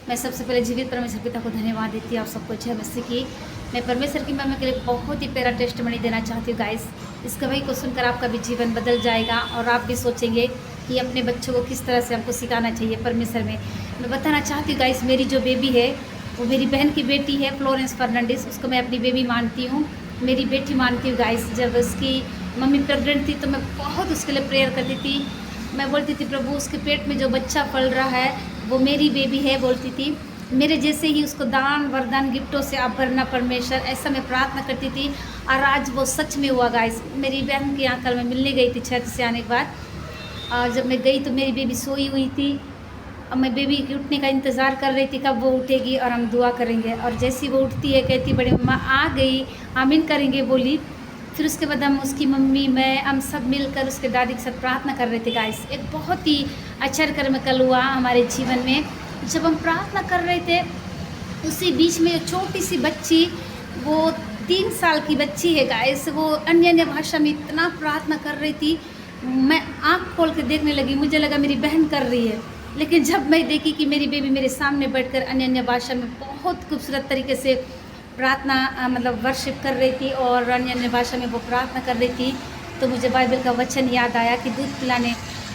मैं सबसे पहले जीवित परमेश्वर पिता को धन्यवाद देती हूँ। आप सबको जय मसीह की। मैं परमेश्वर की महिमा के लिए बहुत ही प्यारा टेस्टमनी देना चाहती हूँ गाइस। इस गवाही को सुनकर आपका भी जीवन बदल जाएगा और आप भी सोचेंगे कि अपने बच्चों को किस तरह से हमको सिखाना चाहिए परमेश्वर में। मैं बताना चाहती हूँ गाइस, मेरी जो बेबी है वो मेरी बहन की बेटी है, फ्लोरेंस फर्नांडिस। उसको मैं अपनी बेबी मानती हूँ, मेरी बेटी मानती हूँ गाइस। जब उसकी मम्मी प्रेग्नेंट थी तो मैं बहुत उसके लिए प्रेयर करती थी। मैं बोलती थी, प्रभु उसके पेट में जो बच्चा पल रहा है वो मेरी बेबी है, बोलती थी। मेरे जैसे ही उसको दान वरदान गिफ्टों से आप भरना परमेश्वर, ऐसा मैं प्रार्थना करती थी और आज वो सच में हुआ गाइस। मेरी बहन के यहाँ कल मैं मिलने गई थी छत से आने के बाद, और जब मैं गई तो मेरी बेबी सोई हुई थी। अब मैं बेबी के उठने का इंतज़ार कर रही थी कब वो उठेगी और हम दुआ करेंगे। और जैसी वो उठती है कहती, बड़ी मम्मा आ गई, आमीन करेंगे बोली। फिर उसके बाद हम उसकी मम्मी मैं हम सब मिलकर उसके दादी के साथ प्रार्थना कर रहे थे गाइस। एक बहुत ही अच्छा कर्म कल हुआ हमारे जीवन में। जब हम प्रार्थना कर रहे थे उसी बीच में एक छोटी सी बच्ची, वो 3 साल की बच्ची है गाइस, वो अन्य भाषा में इतना प्रार्थना कर रही थी। मैं आँख खोल के देखने लगी, मुझे लगा मेरी बहन कर रही है, लेकिन जब मैं देखी कि मेरी बेबी मेरे सामने बैठकर अन्य भाषा में बहुत खूबसूरत तरीके से प्रार्थना मतलब वर्शिप कर रही थी और अन्य भाषा में वो प्रार्थना कर रही थी, तो मुझे बाइबल का वचन याद आया कि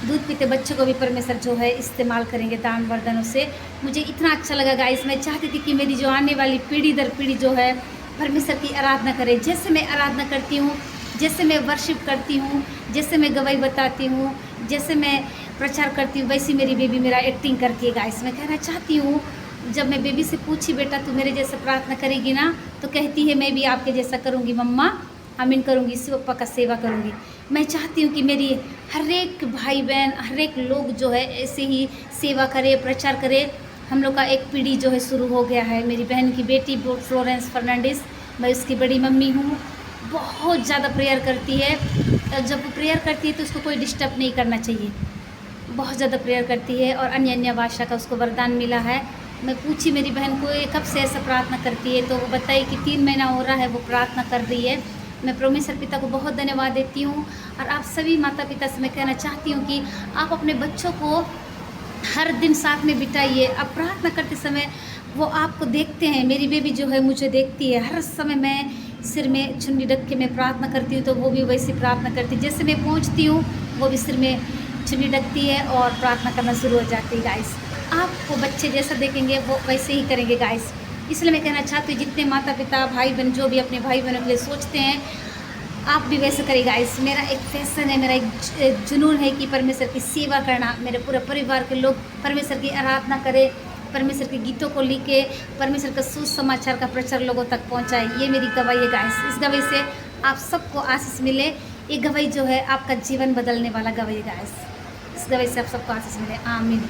दूध पीते बच्चों को भी परमेश्वर जो है इस्तेमाल करेंगे दान वरदानों से। मुझे इतना अच्छा लगा गाइस। मैं चाहती थी कि मेरी जो आने वाली पीढ़ी दर पीढ़ी जो है परमेश्वर की आराधना करे। जैसे मैं आराधना करती हूँ, जैसे मैं वर्शिप करती हूँ, जैसे मैं गवाही बताती हूँ, जैसे मैं प्रचार करती हूँ, वैसी मेरी बेबी मेरा एक्टिंग करती है गाइस। मैं कहना चाहती हूँ, जब मैं बेबी से पूछी, बेटा तू मेरे जैसा प्रार्थना करेगी ना, तो कहती है मैं भी आपके जैसा करूँगी मम्मा, आमीन करूँगी, शिव पप्पा का सेवा करूँगी। मैं चाहती हूँ कि मेरी हर एक भाई बहन, हर एक लोग जो है ऐसे ही सेवा करे, प्रचार करे। हम लोग का एक पीढ़ी जो है शुरू हो गया है। मेरी बहन की बेटी फ्लोरेंस फर्नांडिस, मैं उसकी बड़ी मम्मी हूँ, बहुत ज़्यादा प्रेयर करती है। जब वो प्रेयर करती है तो उसको कोई डिस्टर्ब नहीं करना चाहिए, बहुत ज़्यादा प्रेयर करती है और अन्य भाषा का उसको वरदान मिला है। मैं पूछी मेरी बहन को ये कब से ऐसा प्रार्थना करती है, तो वो बताई कि 3 महीना हो रहा है वो प्रार्थना कर रही है। मैं परमेश्वर पिता को बहुत धन्यवाद देती हूँ और आप सभी माता पिता से मैं कहना चाहती हूँ कि आप अपने बच्चों को हर दिन साथ में बिताइए। आप प्रार्थना करते समय वो आपको देखते हैं। मेरी बेबी जो है मुझे देखती है हर समय। मैं सिर में चुन्नी रख के मैं प्रार्थना करती हूँ तो वो भी वैसी प्रार्थना करती है। जैसे मैं पहुँचती हूँ वो भी सिर में चुन्नी रखती है और प्रार्थना करना शुरू हो जाती है गाइस। आपको बच्चे जैसा देखेंगे वो वैसे ही करेंगे गाइस। इसलिए मैं कहना चाहती हूँ, जितने माता पिता भाई बहन जो भी अपने भाई बहनों के लिए सोचते हैं, आप भी वैसे करें गाइस। मेरा एक फैशन है, मेरा एक जुनून है कि परमेश्वर की सेवा करना। मेरे पूरे परिवार के लोग परमेश्वर की आराधना करें, परमेश्वर के गीतों को लिखे, परमेश्वर का सुसमाचार का प्रचार लोगों तक पहुँचाए। ये मेरी गवाही है गाइस। इस गवाही से आप सबको आशीष मिले। ये गवाही जो है आपका जीवन बदलने वाला गवाही है गाइस। इस गवाही से आप सबको आशीष मिले। आमीन।